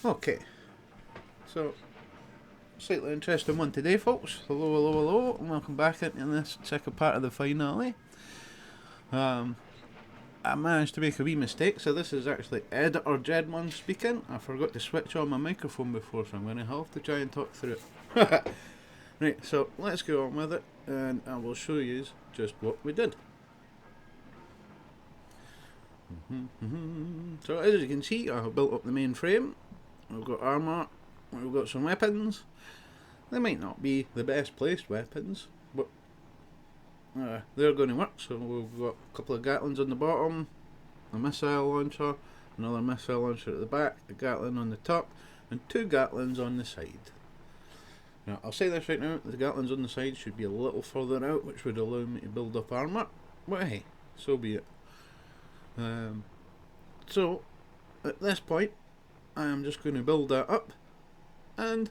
Okay, so slightly interesting one today, folks. Hello, hello, hello, and welcome back into this second part of the finale. I managed to make a wee mistake, so this is actually Editor Jedmon speaking. I forgot to switch on my microphone before, so I'm going to have to try and talk through it. Right, so let's go on with it, and I will show you just what we did. So as you can see, I have built up the main frame. We've got armour, we've got some weapons. They might not be the best placed weapons, but they're going to work. So we've got a couple of Gatlins on the bottom, a missile launcher, another missile launcher at the back, a Gatlin on the top, and two Gatlins on the side. Now, I'll say this right now, the Gatlins on the side should be a little further out, which would allow me to build up armour, but hey, so be it. So, at this point, I am just going to build that up, and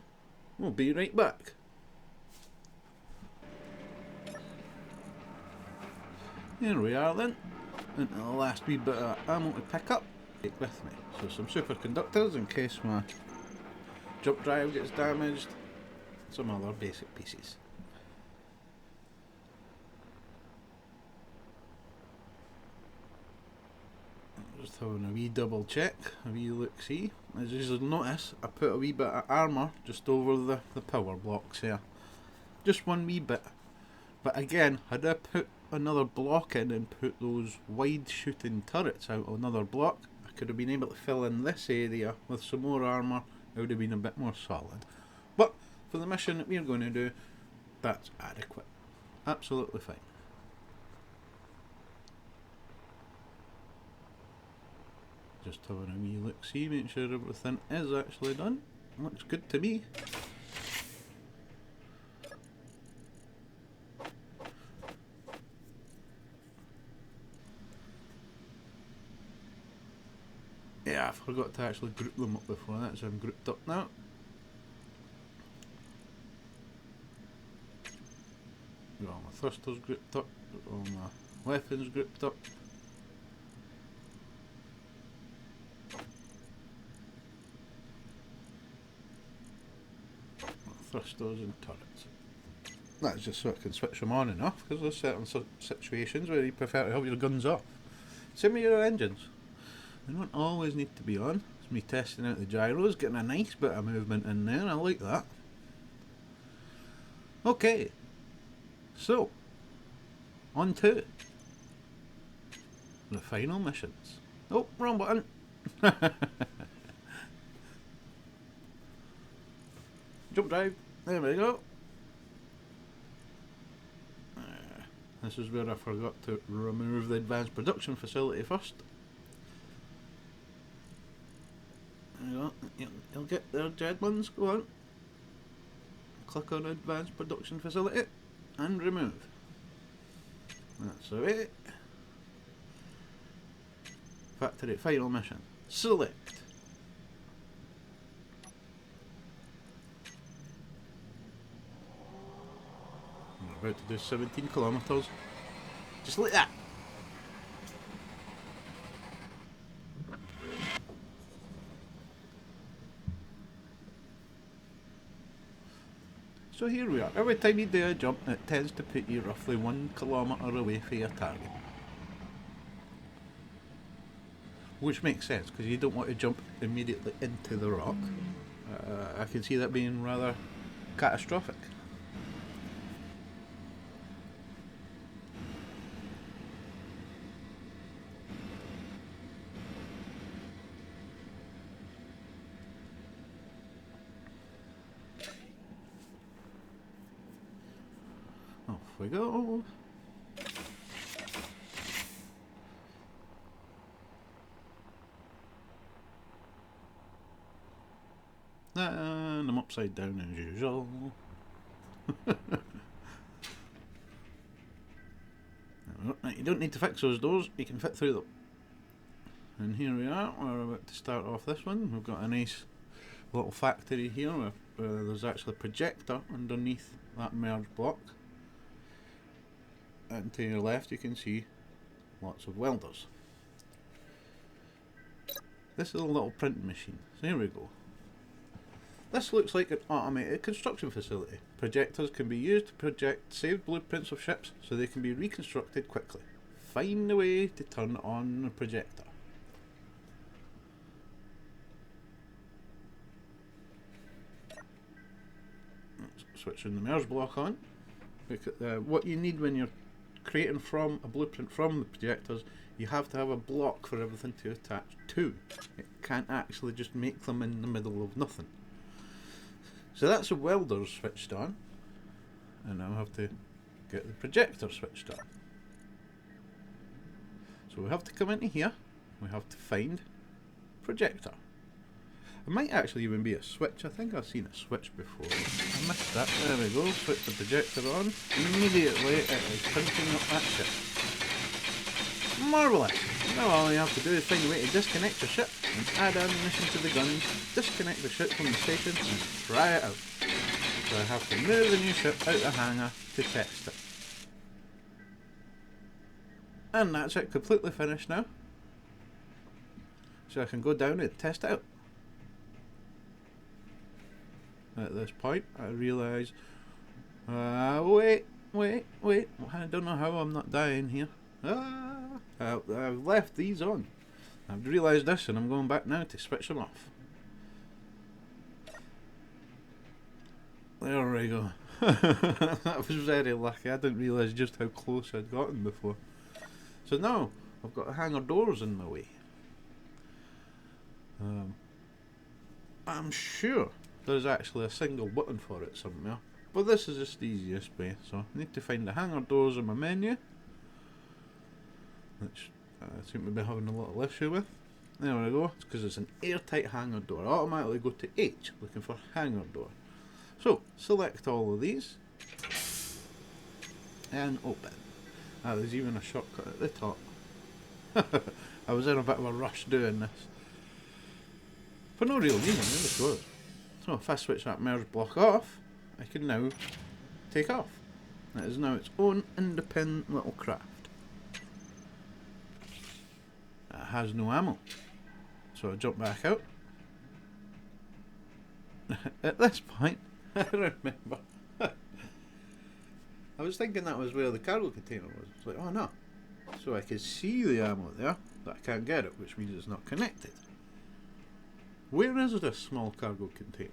we'll be right back. Here we are then, into the last wee bit of ammo to pick up. Take with me. So some superconductors in case my jump drive gets damaged, some other basic pieces. Just having a wee double check, a wee look see. As you'll notice, I put a wee bit of armour just over the power blocks here. Just one wee bit. But again, had I put another block in and put those wide shooting turrets out on another block, I could have been able to fill in this area with some more armour. It would have been a bit more solid. But for the mission that we're going to do, that's adequate. Absolutely fine. Just having a wee look see, make sure everything is actually done. Looks good to me. Yeah, I forgot to actually group them up before that, so I'm grouped up now. Got all my thrusters grouped up, got all my weapons grouped up. Thrusters and turrets. That's just so I can switch them on and off, because there's certain situations where you prefer to have your guns off. Same with your engines. They don't always need to be on. It's me testing out the gyros, getting a nice bit of movement in there, I like that. Okay, so, on to the final missions. Oh, wrong button. Jump drive, there we go. This is where I forgot to remove the advanced production facility first. There you go, you'll get there, Jedmons, go on. Click on advanced production facility and remove. That's the way. Factory final mission. Select. We're about to do 17 kilometres. Just like that. So here we are. Every time you do a jump, it tends to put you roughly 1 kilometre away from your target. Which makes sense, because you don't want to jump immediately into the rock. I can see that being rather catastrophic. Off we go. And I'm upside down as usual. You don't need to fix those doors, you can fit through them. And here we are, we're about to start off this one. We've got a nice little factory here where there's actually a projector underneath that merge block. And to your left you can see lots of welders. This is a little printing machine. So here we go. This looks like an automated construction facility. Projectors can be used to project saved blueprints of ships so they can be reconstructed quickly. Find a way to turn on the projector. Switching the merge block on. What you need when you're creating from a blueprint from the projectors, you have to have a block for everything to attach to. It can't actually just make them in the middle of nothing. So that's the welder switched on, and now I have to get the projector switched on. So we have to come into here, we have to find projector. It might actually even be a switch. I think I've seen a switch before. I missed that. There we go. Switch the projector on. Immediately it is printing up that ship. Marvellous! Now all you have to do is find a way to disconnect the ship and add ammunition to the guns, disconnect the ship from the station and try it out. So I have to move the new ship out the hangar to test it. And that's it, completely finished now. So I can go down and test it out. At this point I realise, wait, I don't know how I'm not dying here. I've left these on. I've realised this and I'm going back now to switch them off. There we go. That was very lucky. I didn't realise just how close I'd gotten before. So now I've got the hangar doors in my way. I'm sure there's actually a single button for it somewhere, but this is just the easiest way. So I need to find the hangar doors in my menu, which I seem to be having a little issue with. There we go. It's because it's an airtight hangar door. I automatically go to H, looking for hangar door. So select all of these and open. There's even a shortcut at the top. I was in a bit of a rush doing this for no real reason, it just was. So if I switch that merge block off, I can now take off. It is now its own independent little craft. It has no ammo. So I jump back out. At this point, I remember. I was thinking that was where the cargo container was. It's like, oh no. So I can see the ammo there, but I can't get it, which means it's not connected. Where is this small cargo container?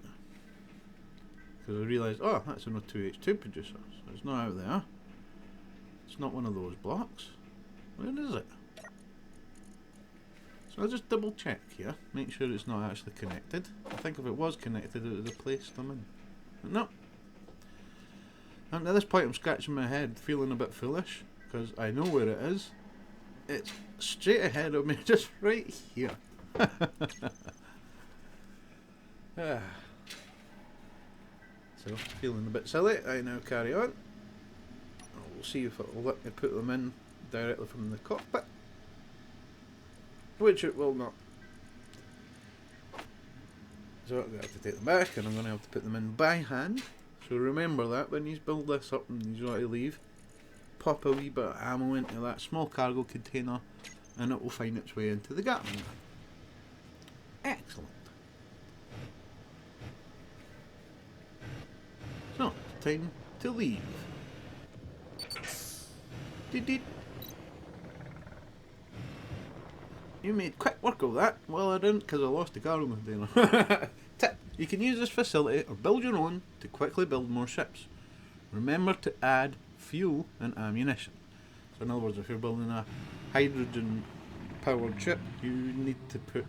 Because I realised, oh, that's an O2H2 producer. So it's not out there. It's not one of those blocks. Where is it? So I'll just double check here, make sure it's not actually connected. I think if it was connected, it would have placed them in. But no. And at this point I'm scratching my head, feeling a bit foolish, because I know where it is. It's straight ahead of me, just right here. So, feeling a bit silly, I now carry on. We'll see if it will let me put them in directly from the cockpit, which it will not. So I'm going to have to take them back and I'm going to have to put them in by hand. So remember that when you build this up and you want to leave, pop a wee bit of ammo into that small cargo container and it will find its way into the Gatling gun. Excellent. So, time to leave. Did. You made quick work of that. Well, I didn't because I lost the cargo container. Tip. You can use this facility or build your own to quickly build more ships. Remember to add fuel and ammunition. So in other words, if you're building a hydrogen powered ship, you need to put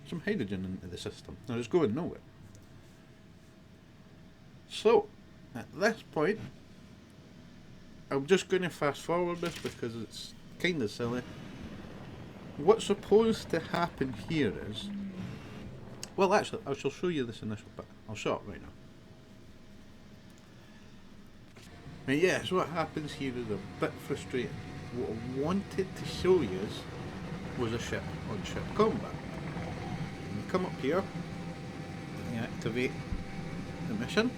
some hydrogen into the system. Now it's going nowhere. So, at this point, I'm just going to fast forward this because it's kind of silly. What's supposed to happen here is, well actually, I shall show you this initial bit. I'll show it right now. Now yes, what happens here is a bit frustrating. What I wanted to show you was a ship on ship combat. You come up here, and you activate the mission.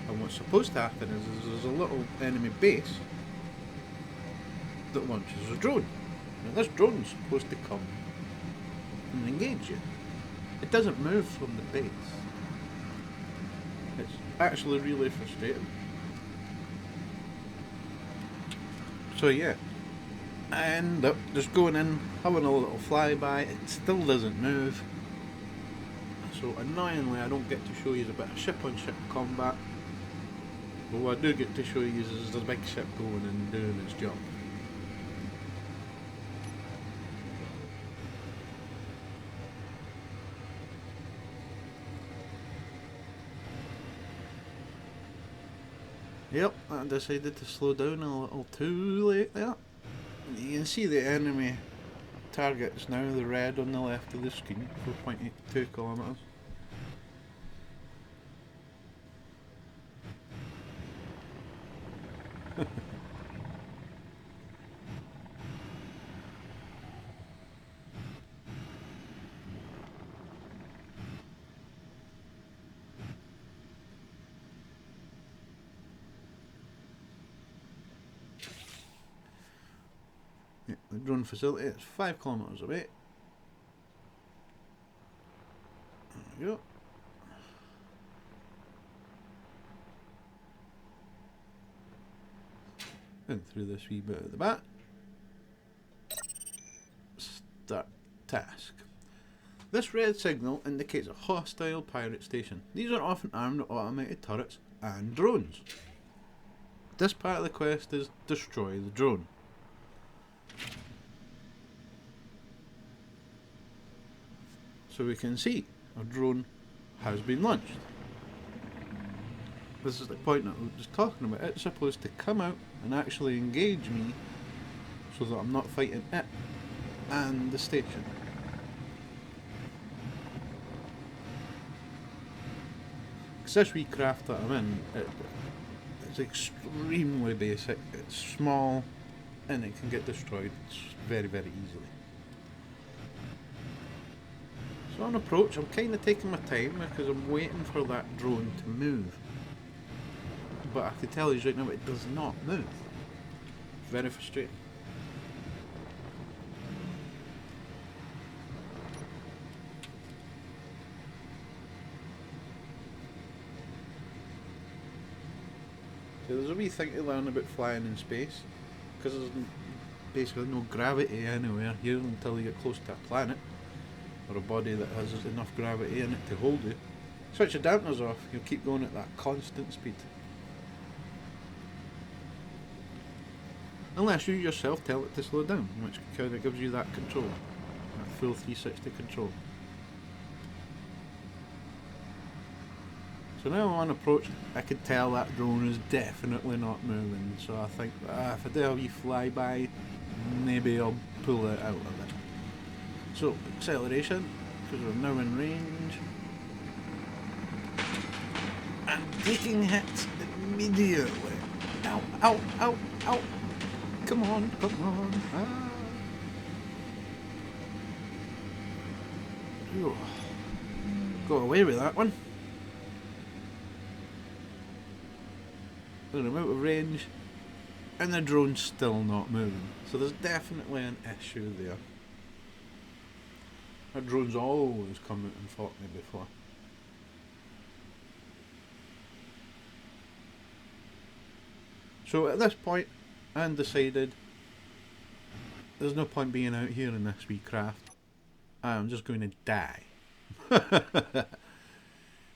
And what's supposed to happen is there's a little enemy base that launches a drone. Now this drone's supposed to come and engage you. it doesn't move from the base. It's actually really frustrating. So yeah, I end up just going in, having a little flyby. It still doesn't move. So annoyingly, I don't get to show you a bit of ship-on-ship combat. But what I do get to show you is the big ship going and doing its job. Yep, I decided to slow down a little too late there. You can see the enemy targets now, the red on the left of the screen, 4.82 kilometres. Yeah, the drone facility is 5 kilometres away. There we go. And through this wee bit at the back. Start task. This red signal indicates a hostile pirate station. These are often armed with automated turrets and drones. This part of the quest is destroy the drone. So we can see a drone has been launched. This is the point that I was just talking about. It's supposed to come out and actually engage me so that I'm not fighting it and the station. Because this wee craft that I'm in, it's extremely basic, it's small, and it can get destroyed very, very easily. So on approach, I'm kind of taking my time because I'm waiting for that drone to move. But I can tell you right now, it does not move. Very frustrating. So there's a wee thing to learn about flying in space, because there's basically no gravity anywhere here until you get close to a planet, or a body that has enough gravity in it to hold you. Switch the dampeners off, you'll keep going at that constant speed. Unless you yourself tell it to slow down, which kind of gives you that control, that full 360 control. So now on approach, I can tell that drone is definitely not moving, so I think if I do a wee flyby, maybe I'll pull it out of it. So, acceleration, because we're now in range. And taking hits immediately. Ow, ow, ow, ow. Come on, come on. Ah. Ooh. Got away with that one. I'm out of range, and the drone's still not moving. So there's definitely an issue there. That drone's always come out and fought me before. So at this point, I decided there's no point being out here in this wee craft. I'm just going to die.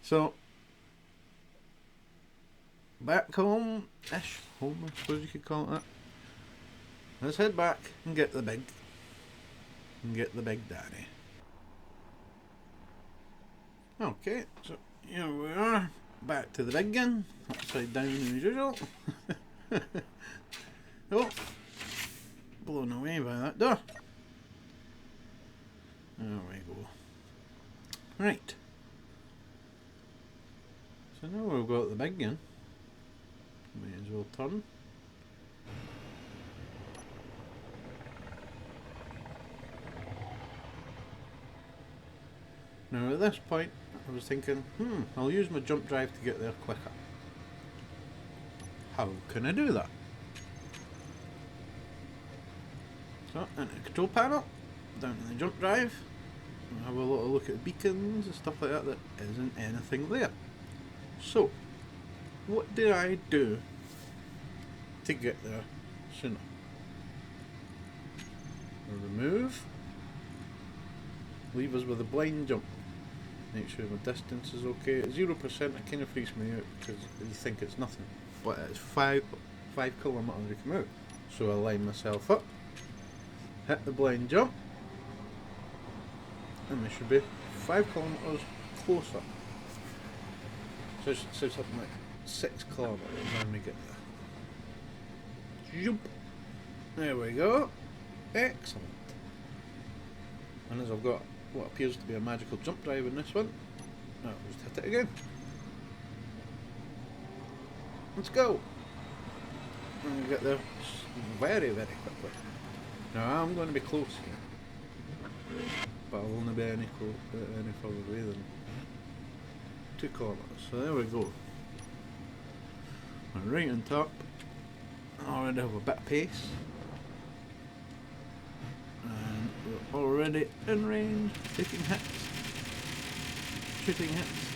So, back home-ish, home I suppose you could call it that. Let's head back and get the big daddy. Okay, so here we are, back to the big gun, upside down as usual. Oh, blown away by that door. There we go. Right. So now we've got the big gun. May as well turn. Now at this point, I was thinking, I'll use my jump drive to get there quicker. How can I do that? So, into the control panel, down to the jump drive, and have a little look at beacons and stuff like that. There isn't anything there. So, what did I do to get there sooner? Remove. Leave us with a blind jump. Make sure my distance is okay. At 0% it kind of freaks me out because you think it's nothing. But it's 5 kilometres to come out. So I line myself up, hit the blind jump, and we should be 5 kilometres closer. So it's something like 6 kilometres when we get there. Jump! There we go. Excellent. And as I've got what appears to be a magical jump drive in this one, I'll just hit it again. Let's go! And we get there very, very quickly. Now I'm going to be close here, but I'll only be any further away than 2 kilometres. So there we go. We're right on top. I already have a bit of pace. And we're already in range, taking hits, shooting hits.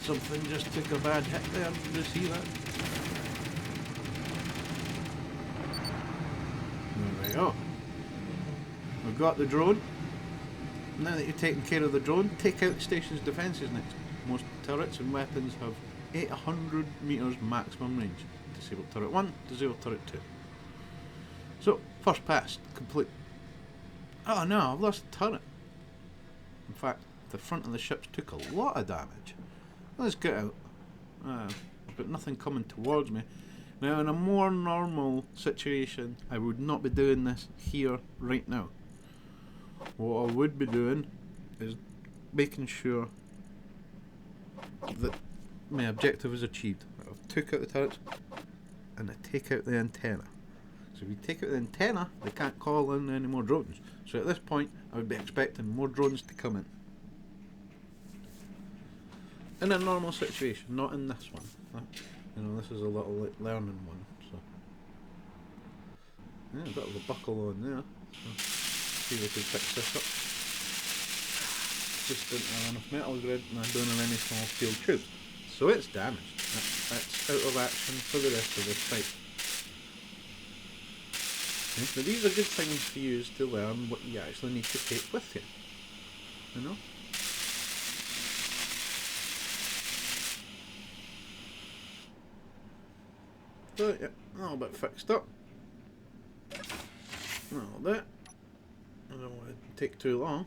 Something just took a bad hit there, did you see that? There we go. We've got the drone. Now that you've taken care of the drone, take out the station's defences next. Most turrets and weapons have 800 metres maximum range. Disable turret 1, disable turret 2. So, first pass, complete. Oh no, I've lost the turret. In fact, the front of the ships took a lot of damage. Let's get out. I've got nothing coming towards me. Now, in a more normal situation, I would not be doing this here, right now. What I would be doing is making sure that my objective is achieved. I took out the turrets and I take out the antenna. So if you take out the antenna, they can't call in any more drones. So at this point, I would be expecting more drones to come in. In a normal situation, not in this one. You know, this is a little like learning one. So yeah, a bit of a buckle on there. So see if we can fix this up. Just didn't have enough metal grid and I don't have any small steel tubes. So it's damaged. That's out of action for the rest of this fight. Okay, so these are good things to use to learn what you actually need to take with you. You know? So yeah, a little bit fixed up. A little bit. I don't want to take too long,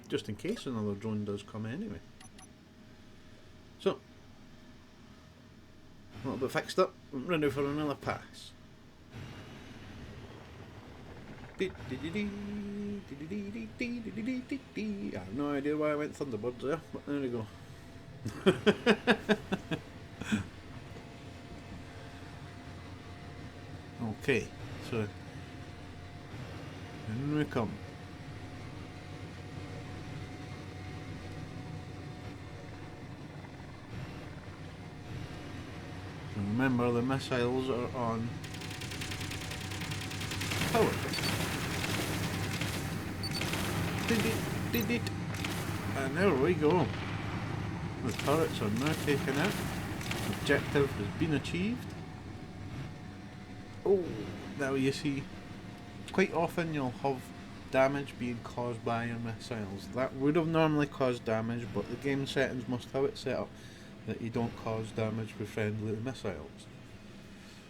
just in case another drone does come anyway. So, a little bit fixed up, I'm ready for another pass. I have no idea why I went Thunderbirds there, but there we go. Okay, so in we come. Remember, the missiles are on power. Did it. And there we go. The turrets are now taken out. Objective has been achieved. Oh, now you see, quite often you'll have damage being caused by your missiles. That would have normally caused damage, but the game settings must have it set up that you don't cause damage with friendly missiles.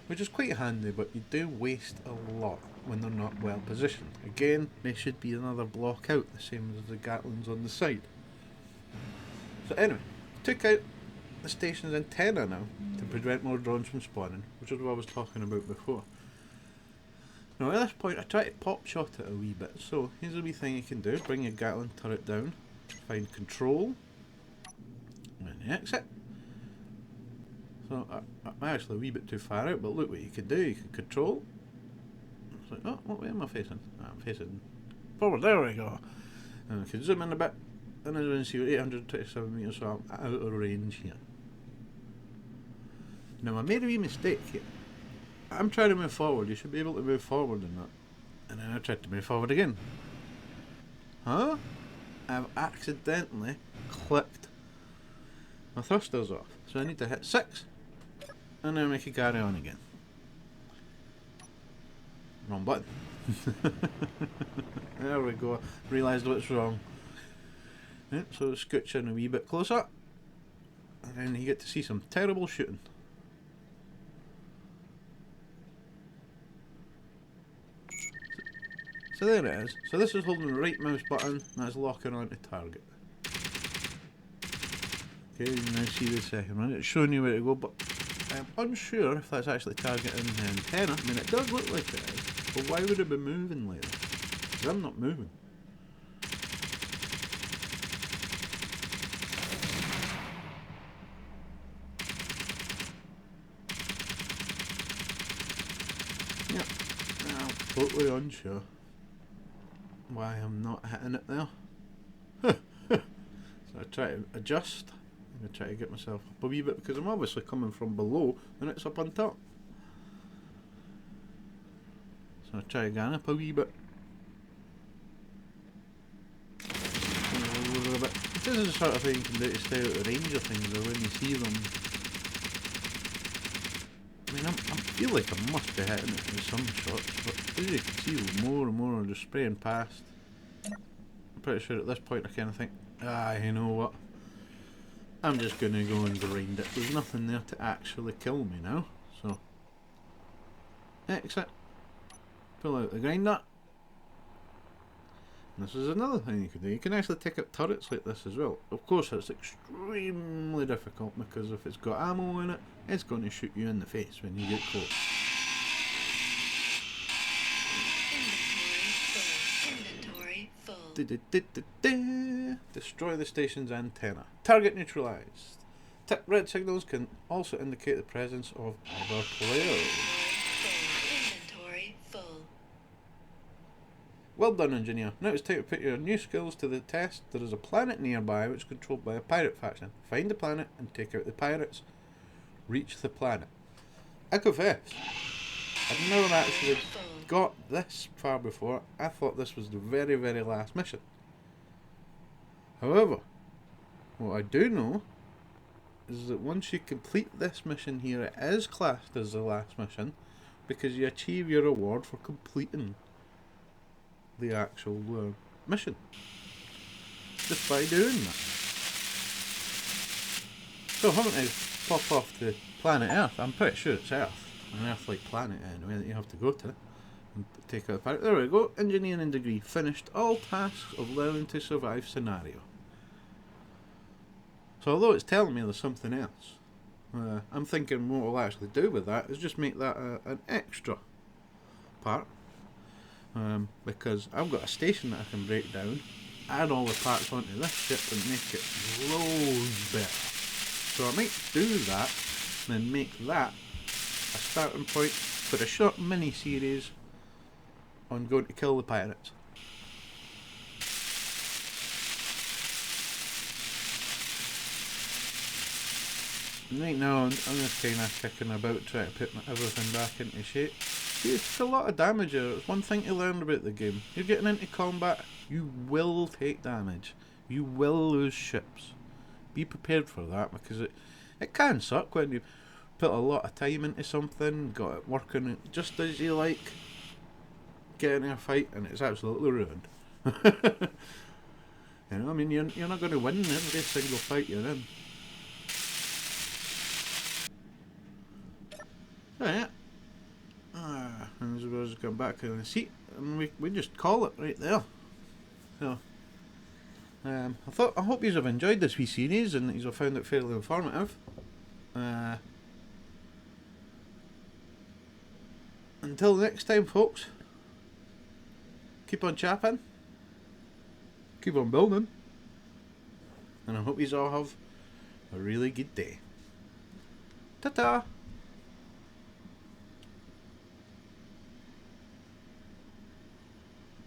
Which is quite handy, but you do waste a lot when they're not well positioned. Again, they should be another block out, the same as the Gatlings on the side. So anyway, took out the station's antenna now to prevent more drones from spawning, which is what I was talking about before. Now at this point I try to pop shot it a wee bit, so here's a wee thing you can do. Bring your Gatling turret down, find control, and the exit. So I'm actually a wee bit too far out, but look what you can do. You can control. It's like, oh, what way am I facing? I'm facing forward, there we go. And I can zoom in a bit, and as you can see, we're 827 metres, so I'm out of range here. Now I made a wee mistake here. I'm trying to move forward. You should be able to move forward in that. And then I tried to move forward again. Huh? I've accidentally clicked my thrusters off. So I need to hit 6. And then we can carry on again. Wrong button. There we go. Realised what's wrong. Yep, so scooch in a wee bit closer. And then you get to see some terrible shooting. So there it is. So this is holding the right mouse button, and that's locking onto target. Okay, you now see the second one. It's showing you where to go, but I'm unsure if that's actually targeting the antenna. I mean, it does look like it is, but why would it be moving like that? Because I'm not moving. Yep, I'm totally unsure why I'm not hitting it there. So I try to adjust. I'm going to try to get myself up a wee bit because I'm obviously coming from below and it's up on top. So I try to gang up a wee bit. This is the sort of thing you can do to stay out of range of things though when you see them. I mean, I feel like I must be hitting it in some shots, but as you can see, more and more are just spraying past. I'm pretty sure at this point I kind of think, you know what? I'm just going to go and grind it. There's nothing there to actually kill me now. So, exit. Pull out the grinder. And this is another thing you can do. You can actually take out turrets like this as well. Of course, it's extremely difficult because if it's got ammo in it, it's going to shoot you in the face when you get close. Inventory full. Destroy the station's antenna. Target neutralized. Red signals can also indicate the presence of other players. Inventory full. Well done, engineer. Now it's time to put your new skills to the test. There is a planet nearby which is controlled by a pirate faction. Find the planet and take out the pirates. Reach the planet. I confess, I've never actually got this far before. I thought this was the very, very last mission. However, what I do know is that once you complete this mission here, it is classed as the last mission because you achieve your reward for completing the actual mission just by doing that. So haven't I pop off the planet Earth? I'm pretty sure it's Earth, an Earth-like planet anyway that you have to go to and take out the pirate. There we go. Engineering degree finished. All tasks of learning to survive scenario. So although it's telling me there's something else, I'm thinking what we'll actually do with that is just make that an extra part. Because I've got a station that I can break down, add all the parts onto this ship and make it loads better. So I might do that, and then make that a starting point for a short mini series on going to kill the pirates. Right now I'm just kind of kicking about trying to put everything back into shape. See, it's a lot of damage here. It's one thing to learn about the game. You're getting into combat, you will take damage. You will lose ships. Be prepared for that because it can suck when you put a lot of time into something, got it working just as you like, get into a fight and it's absolutely ruined. You know, I mean, you're not going to win every single fight you're in. Right. And we'll just go back in the seat and we just call it right there. So I hope you have enjoyed this wee series and that you have found it fairly informative. Until next time, folks, keep on chapping, keep on building, and I hope you all have a really good day. Ta-ta!